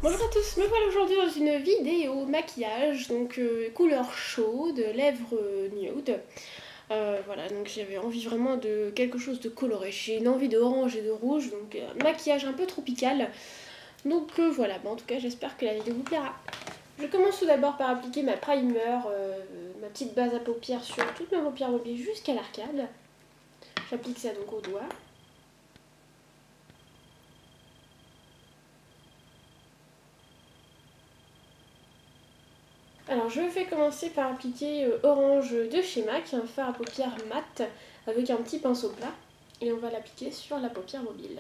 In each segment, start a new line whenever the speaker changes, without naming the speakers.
Bonjour à tous, me voilà aujourd'hui dans une vidéo maquillage, donc couleur chaude, lèvres nude. Voilà, donc j'avais envie vraiment de quelque chose de coloré. J'ai une envie de orange et de rouge, donc maquillage un peu tropical. Donc voilà, en tout cas j'espère que la vidéo vous plaira. Je commence tout d'abord par appliquer ma primer, ma petite base à paupières sur toutes mes paupières mobiles jusqu'à l'arcade. J'applique ça donc au doigt. Alors je vais commencer par appliquer Orange de chez MAC, un fard à paupières mat avec un petit pinceau plat, et on va l'appliquer sur la paupière mobile.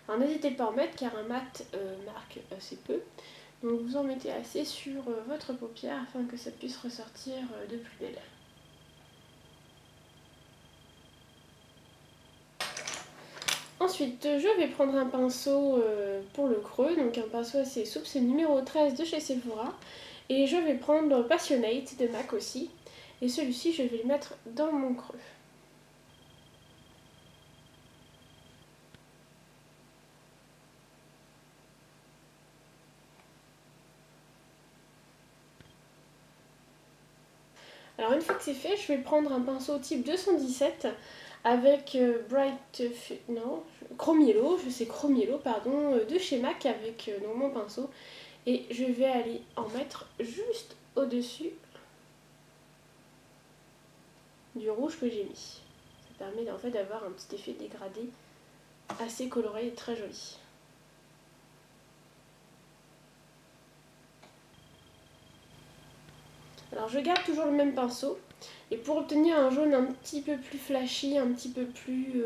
Alors n'hésitez pas à en mettre car un mat marque assez peu, donc vous en mettez assez sur votre paupière afin que ça puisse ressortir de plus belle. Ensuite, je vais prendre un pinceau pour le creux, donc un pinceau assez souple, c'est le numéro 13 de chez Sephora. Et je vais prendre Passionate de MAC aussi. Et celui-ci, je vais le mettre dans mon creux. Alors une fois que c'est fait, je vais prendre un pinceau type 217 avec Chrome Yellow, pardon, de chez MAC avec mon pinceau. Et je vais aller en mettre juste au-dessus du rouge que j'ai mis. Ça permet en fait d'avoir un petit effet dégradé assez coloré et très joli. Alors je garde toujours le même pinceau et pour obtenir un jaune un petit peu plus flashy, un petit peu plus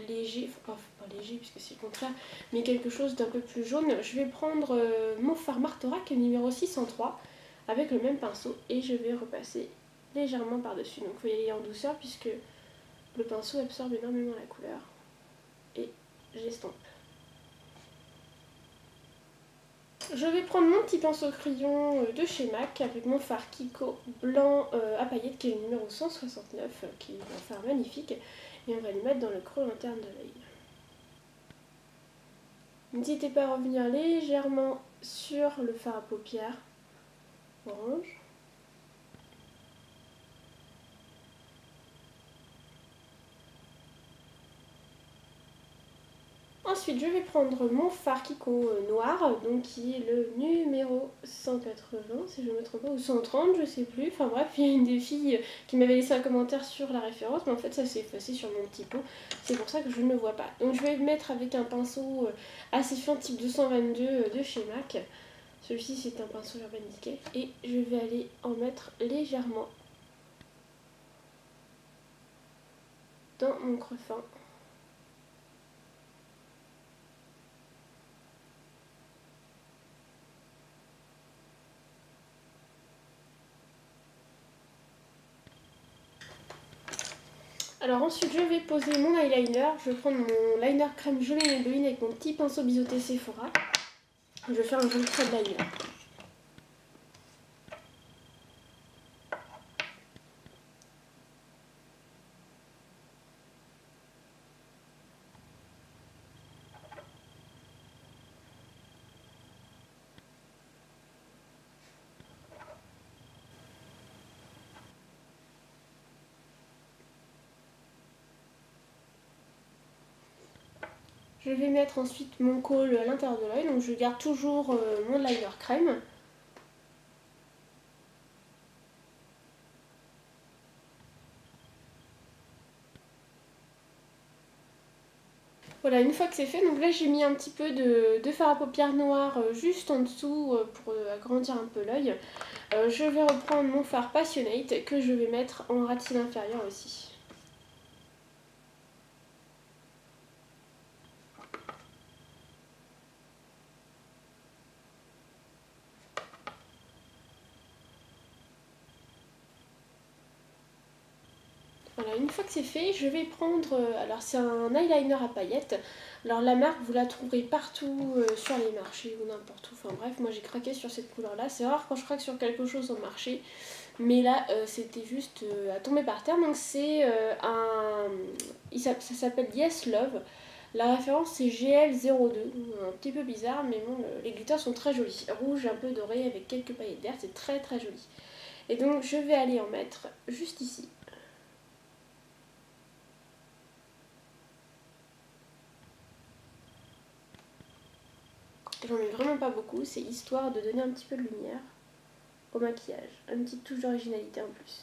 léger, enfin pas léger puisque c'est le contraire, mais quelque chose d'un peu plus jaune, je vais prendre mon fard Martorak numéro 603 avec le même pinceau et je vais repasser légèrement par-dessus. Donc il faut y aller en douceur puisque le pinceau absorbe énormément la couleur et j'estompe. Je vais prendre mon petit pinceau crayon de chez MAC avec mon fard Kiko blanc à paillettes qui est le numéro 169, qui est un fard magnifique, et on va le mettre dans le creux interne de l'œil. N'hésitez pas à revenir légèrement sur le fard à paupières orange. Ensuite, je vais prendre mon fard Kiko noir, donc qui est le numéro 180, si je ne me trompe pas, ou 130, je sais plus. Enfin bref, il y a une des filles qui m'avait laissé un commentaire sur la référence, mais en fait ça s'est effacé sur mon petit pot. C'est pour ça que je ne le vois pas. Donc je vais le mettre avec un pinceau assez fin, type 222 de chez MAC. Celui-ci c'est un pinceau Urban Decay. Et je vais aller en mettre légèrement dans mon creux fin. Alors ensuite je vais poser mon eyeliner, je vais prendre mon liner crème gelée Maybelline avec mon petit pinceau biseauté Sephora. Je vais faire un joli trait de liner. Je vais mettre ensuite mon col à l'intérieur de l'œil, donc je garde toujours mon liner crème. Voilà, une fois que c'est fait, donc là j'ai mis un petit peu de fard à paupières noir juste en dessous pour agrandir un peu l'œil. Je vais reprendre mon fard Passionate que je vais mettre en ras de cils inférieur aussi. Voilà, une fois que c'est fait, je vais prendre, alors c'est un eyeliner à paillettes. Alors la marque, vous la trouverez partout sur les marchés ou n'importe où. Enfin bref, moi j'ai craqué sur cette couleur-là. C'est rare quand je craque sur quelque chose au marché. Mais là, c'était juste à tomber par terre. Donc c'est ça s'appelle Yes Love. La référence c'est GL02, un petit peu bizarre, mais bon, les glitters sont très jolis. Rouge, un peu doré avec quelques paillettes vertes, c'est très très joli. Et donc je vais aller en mettre juste ici. J'en mets vraiment pas beaucoup, c'est histoire de donner un petit peu de lumière au maquillage. Une petite touche d'originalité en plus.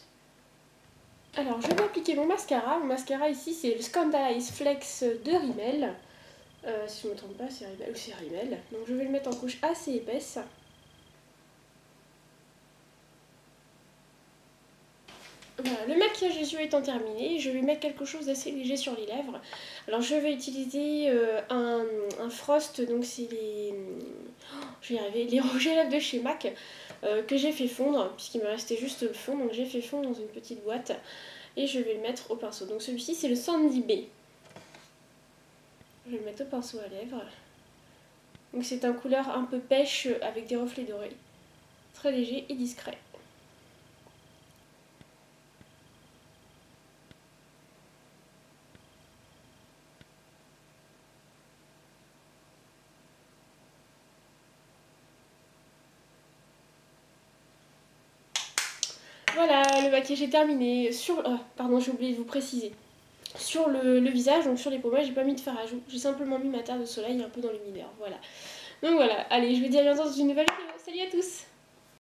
Alors je vais appliquer mon mascara. Mon mascara ici c'est le Scandalize Flex de Rimmel. Si je ne me trompe pas, c'est Rimmel ou c'est Rimmel. Donc je vais le mettre en couche assez épaisse. Voilà, le maquillage des yeux étant terminé, je vais mettre quelque chose d'assez léger sur les lèvres. Alors je vais utiliser un Frost, donc c'est les... je vais y arriver, les rouges à lèvres de chez MAC que j'ai fait fondre, puisqu'il me restait juste le fond, donc j'ai fait fondre dans une petite boîte et je vais le mettre au pinceau. Donc celui-ci c'est le Sandy Bay. Je vais le mettre au pinceau à lèvres. Donc c'est un couleur un peu pêche avec des reflets dorés, très léger et discret. Voilà, le maquillage est terminé. Pardon, j'ai oublié de vous préciser. Sur le visage, donc sur les pommettes, j'ai pas mis de fard à joues. J'ai simplement mis ma terre de soleil un peu dans le luminaire. Voilà. Donc voilà, allez, je vous dis à bientôt dans une nouvelle vidéo. Salut à tous!